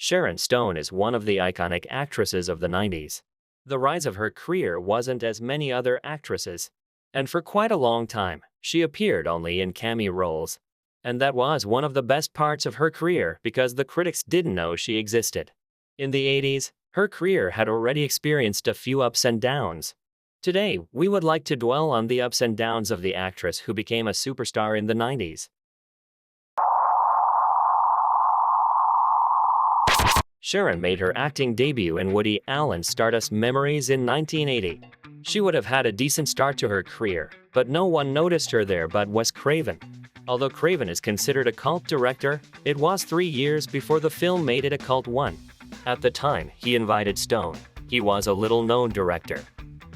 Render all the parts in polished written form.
Sharon Stone is one of the iconic actresses of the 90s. The rise of her career wasn't as many other actresses, and for quite a long time, she appeared only in cameo roles. And that was one of the best parts of her career because the critics didn't know she existed. In the 80s, her career had already experienced a few ups and downs. Today, we would like to dwell on the ups and downs of the actress who became a superstar in the 90s. Sharon made her acting debut in Woody Allen's Stardust Memories in 1980. She would have had a decent start to her career, but no one noticed her there but Wes Craven. Although Craven is considered a cult director, it was 3 years before the film made it a cult one. At the time, he invited Stone. He was a little-known director.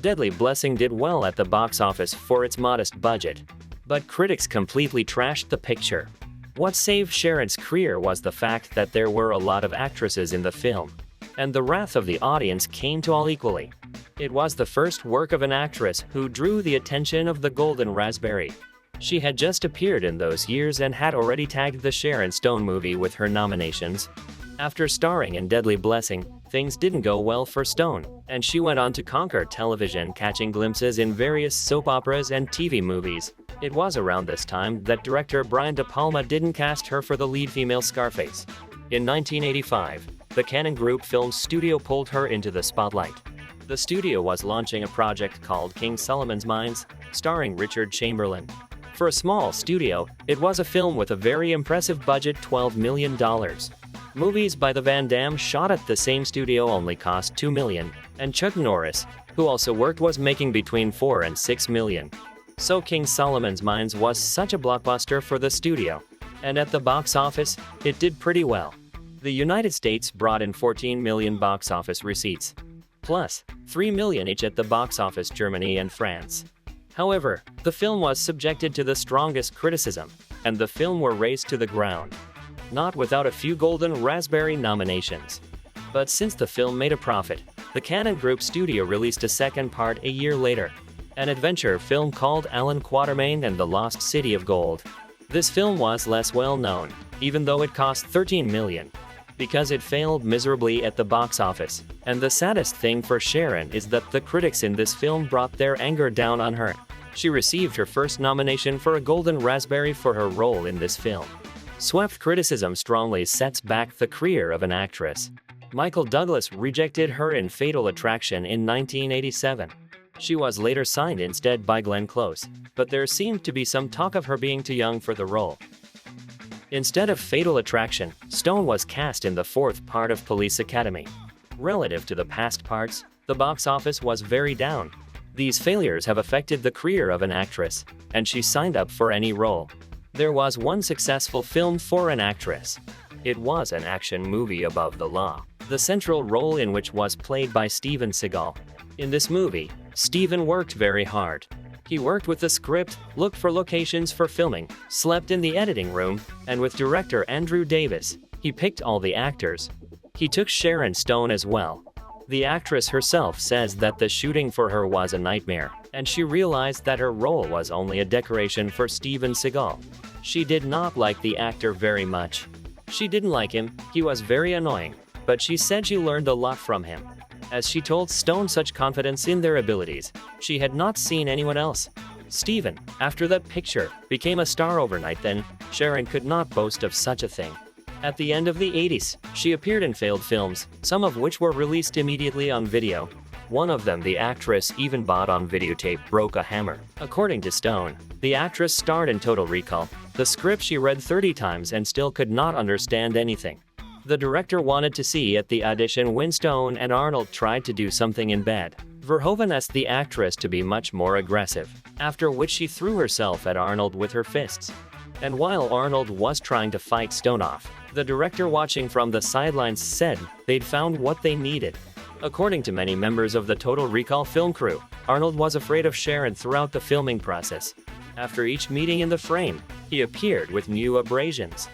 Deadly Blessing did well at the box office for its modest budget, but critics completely trashed the picture. What saved Sharon's career was the fact that there were a lot of actresses in the film, and the wrath of the audience came to all equally. It was the first work of an actress who drew the attention of the Golden Raspberry. She had just appeared in those years and had already tagged the Sharon Stone movie with her nominations. After starring in Deadly Blessing, things didn't go well for Stone, and she went on to conquer television, catching glimpses in various soap operas and TV movies. It was around this time that director Brian De Palma didn't cast her for the lead female Scarface. In 1985, the Cannon Group Film Studio pulled her into the spotlight. The studio was launching a project called King Solomon's Mines, starring Richard Chamberlain. For a small studio, it was a film with a very impressive budget, $12 million. Movies by the Van Damme shot at the same studio only cost $2 million, and Chuck Norris, who also worked, was making between $4 and $6 million. So King Solomon's Mines was such a blockbuster for the studio, and at the box office, it did pretty well. The United States brought in 14 million box office receipts, plus 3 million each at the box office Germany and France. However, the film was subjected to the strongest criticism, and the film were razed to the ground. Not without a few Golden Raspberry nominations. But since the film made a profit, the Cannon Group Studio released a second part a year later, an adventure film called Alan Quatermain and the Lost City of Gold. This film was less well known, even though it cost $13 million, because it failed miserably at the box office. And the saddest thing for Sharon is that the critics in this film brought their anger down on her. She received her first nomination for a Golden Raspberry for her role in this film. Swift criticism strongly sets back the career of an actress. Michael Douglas rejected her in Fatal Attraction in 1987. She was later signed instead by Glenn Close, but there seemed to be some talk of her being too young for the role. Instead of Fatal Attraction, Stone was cast in the fourth part of Police Academy. Relative to the past parts, the box office was very down. These failures have affected the career of an actress, and she signed up for any role. There was one successful film for an actress. It was an action movie Above the Law, the central role in which was played by Steven Seagal. In this movie, Steven worked very hard. He worked with the script, looked for locations for filming, slept in the editing room, and with director Andrew Davis, he picked all the actors. He took Sharon Stone as well. The actress herself says that the shooting for her was a nightmare, and she realized that her role was only a decoration for Steven Seagal. She did not like the actor very much. She didn't like him, he was very annoying, but she said she learned a lot from him. As she told Stone such confidence in their abilities, she had not seen anyone else. Steven, after that picture, became a star overnight. Then, Sharon could not boast of such a thing. At the end of the 80s, she appeared in failed films, some of which were released immediately on video. One of them the actress even bought on videotape, Broke a Hammer. According to Stone, the actress starred in Total Recall. The script she read 30 times and still could not understand anything. The director wanted to see at the audition when Stone and Arnold tried to do something in bed. Verhoeven asked the actress to be much more aggressive, after which she threw herself at Arnold with her fists. And while Arnold was trying to fight Stone off, the director watching from the sidelines said they'd found what they needed. According to many members of the Total Recall film crew, Arnold was afraid of Sharon throughout the filming process. After each meeting in the frame, he appeared with new abrasions.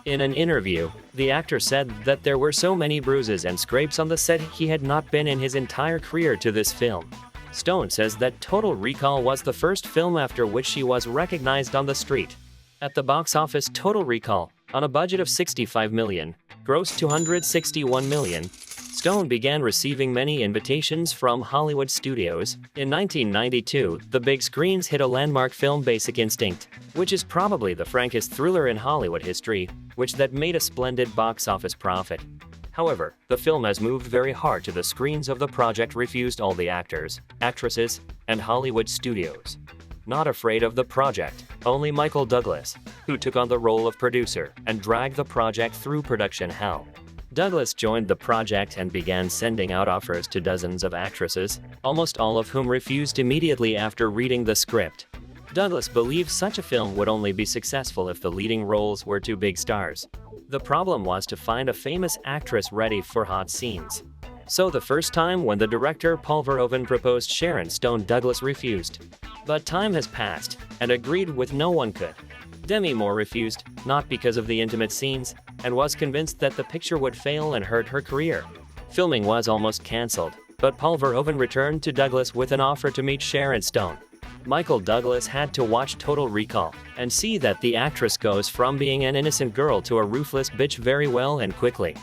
In an interview, the actor said that there were so many bruises and scrapes on the set he had not been in his entire career to this film. Stone says that Total Recall was the first film after which she was recognized on the street. At the box office, Total Recall, on a budget of $65 million, grossed $261 million. Stone began receiving many invitations from Hollywood studios. In 1992, the big screens hit a landmark film, Basic Instinct, which is probably the frankest thriller in Hollywood history, which that made a splendid box office profit. However, the film has moved very hard to the screens of the project refused all the actors, actresses, and Hollywood studios. Not afraid of the project, only Michael Douglas, who took on the role of producer and dragged the project through production hell. Douglas joined the project and began sending out offers to dozens of actresses, almost all of whom refused immediately after reading the script. Douglas believed such a film would only be successful if the leading roles were two big stars. The problem was to find a famous actress ready for hot scenes. So the first time when the director Paul Verhoeven proposed Sharon Stone, Douglas refused. But time has passed, and agreed with no one could. Demi Moore refused, not because of the intimate scenes, and was convinced that the picture would fail and hurt her career. Filming was almost cancelled, but Paul Verhoeven returned to Douglas with an offer to meet Sharon Stone. Michael Douglas had to watch Total Recall and see that the actress goes from being an innocent girl to a ruthless bitch very well and quickly.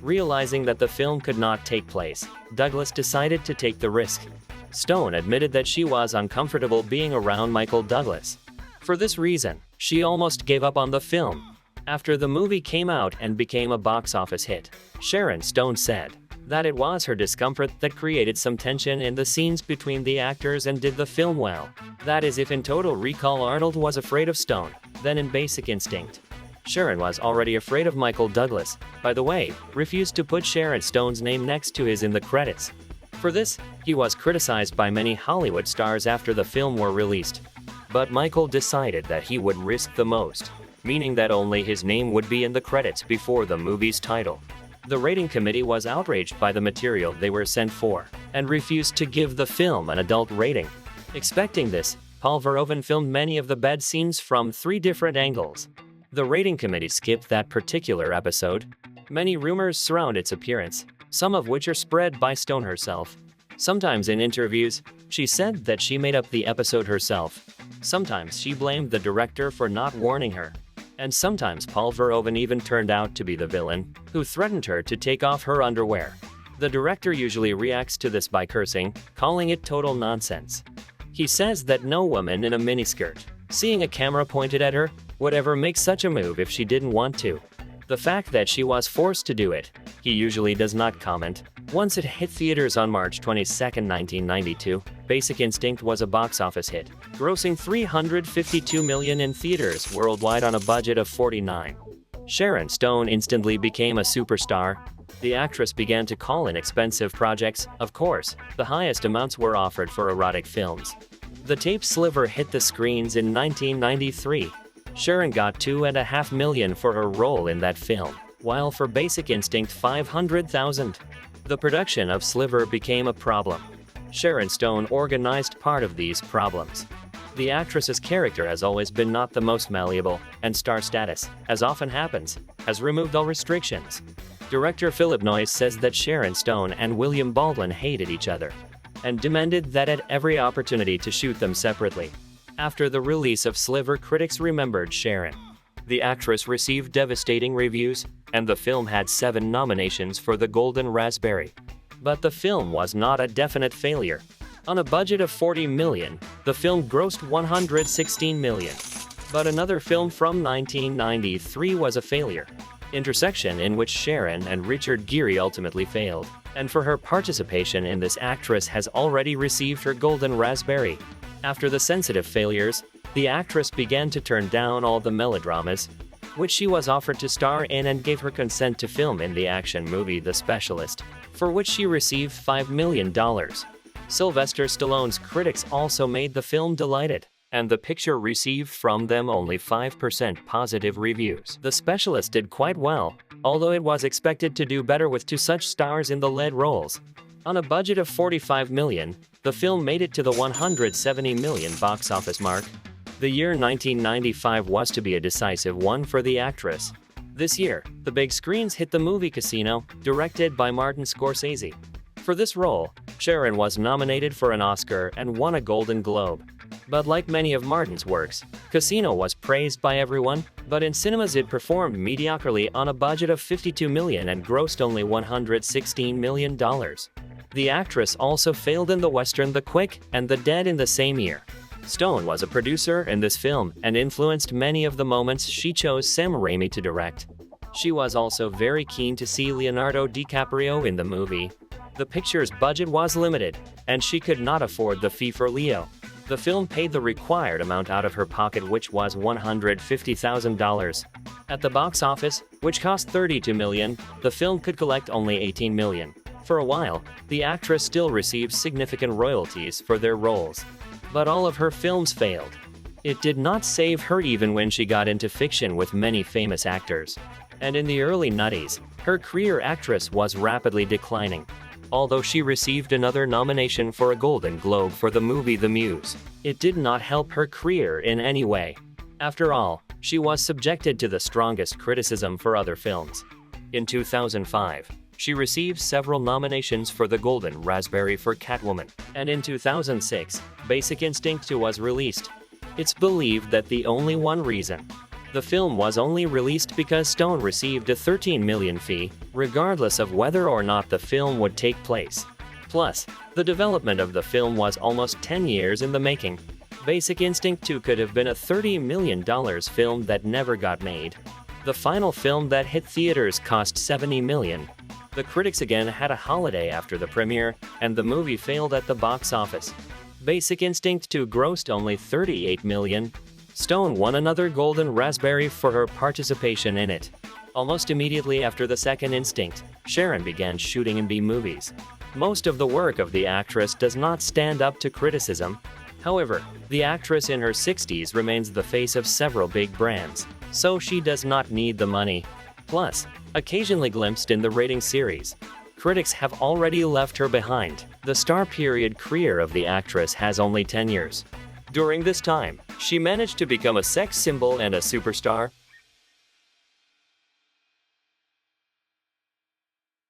Realizing that the film could not take place, Douglas decided to take the risk. Stone admitted that she was uncomfortable being around Michael Douglas. For this reason, she almost gave up on the film. After the movie came out and became a box office hit, Sharon Stone said that it was her discomfort that created some tension in the scenes between the actors and did the film well. That is, if in Total Recall Arnold was afraid of Stone, then in Basic Instinct, Sharon was already afraid of Michael Douglas. By the way, refused to put Sharon Stone's name next to his in the credits. For this, he was criticized by many Hollywood stars after the film were released. But Michael decided that he would risk the most, meaning that only his name would be in the credits before the movie's title. The rating committee was outraged by the material they were sent for, and refused to give the film an adult rating. Expecting this, Paul Verhoeven filmed many of the bad scenes from 3 different angles. The rating committee skipped that particular episode. Many rumors surround its appearance, some of which are spread by Stone herself. Sometimes in interviews, she said that she made up the episode herself. Sometimes she blamed the director for not warning her. And sometimes Paul Verhoeven even turned out to be the villain, who threatened her to take off her underwear. The director usually reacts to this by cursing, calling it total nonsense. He says that no woman in a miniskirt, seeing a camera pointed at her, would ever make such a move if she didn't want to. The fact that she was forced to do it, he usually does not comment. Once it hit theaters on March 22, 1992, Basic Instinct was a box office hit, grossing $352 million in theaters worldwide on a budget of $49. Sharon Stone instantly became a superstar. The actress began to call in expensive projects. Of course, the highest amounts were offered for erotic films. The tape Sliver hit the screens in 1993. Sharon got $2.5 million for her role in that film, while for Basic Instinct $500,000. The production of Sliver became a problem. Sharon Stone organized part of these problems. The actress's character has always been not the most malleable, and star status, as often happens, has removed all restrictions. Director Philip Noyce says that Sharon Stone and William Baldwin hated each other, and demanded that at every opportunity to shoot them separately. After the release of Sliver, critics remembered Sharon. The actress received devastating reviews, and the film had 7 nominations for the Golden Raspberry. But the film was not a definite failure. On a budget of $40 million, the film grossed $116 million. But another film from 1993 was a failure, Intersection, in which Sharon and Richard Gere ultimately failed. And for her participation in this, actress has already received her Golden Raspberry. After the sensitive failures, the actress began to turn down all the melodramas, which she was offered to star in, and gave her consent to film in the action movie The Specialist, for which she received $5 million. Sylvester Stallone's critics also made the film delighted, and the picture received from them only 5% positive reviews. The Specialist did quite well, although it was expected to do better with 2 such stars in the lead roles. On a budget of $45 million, the film made it to the $170 million box office mark. The year 1995 was to be a decisive one for the actress. This year, the big screens hit the movie Casino, directed by Martin Scorsese. For this role, Sharon was nominated for an Oscar and won a Golden Globe. But like many of Martin's works, Casino was praised by everyone, but in cinemas it performed mediocrely on a budget of $52 million and grossed only $116 million. The actress also failed in the western The Quick and the Dead in the same year. Stone was a producer in this film and influenced many of the moments she chose Sam Raimi to direct. She was also very keen to see Leonardo DiCaprio in the movie. The picture's budget was limited, and she could not afford the fee for Leo. The film paid the required amount out of her pocket, which was $150,000. At the box office, which cost $32 million, the film could collect only $18 million. For a while, the actress still received significant royalties for their roles. But all of her films failed. It did not save her even when she got into fiction with many famous actors. And in the early 90s, her career actress was rapidly declining. Although she received another nomination for a Golden Globe for the movie The Muse, it did not help her career in any way. After all, she was subjected to the strongest criticism for other films. In 2005, she received several nominations for the Golden Raspberry for Catwoman, and in 2006, Basic Instinct 2 was released. It's believed that the only one reason the film was only released because Stone received a $13 million fee, regardless of whether or not the film would take place. Plus, the development of the film was almost 10 years in the making. Basic Instinct 2 could have been a $30 million film that never got made. The final film that hit theaters cost $70 million. The critics again had a holiday after the premiere, and the movie failed at the box office. Basic Instinct 2 grossed only $38 million. Stone won another Golden Raspberry for her participation in it. Almost immediately after the second Instinct, Sharon began shooting in B-movies. Most of the work of the actress does not stand up to criticism. However, the actress in her 60s remains the face of several big brands, so she does not need the money. Plus, occasionally glimpsed in the rating series, critics have already left her behind. The star period career of the actress has only 10 years. During this time, she managed to become a sex symbol and a superstar,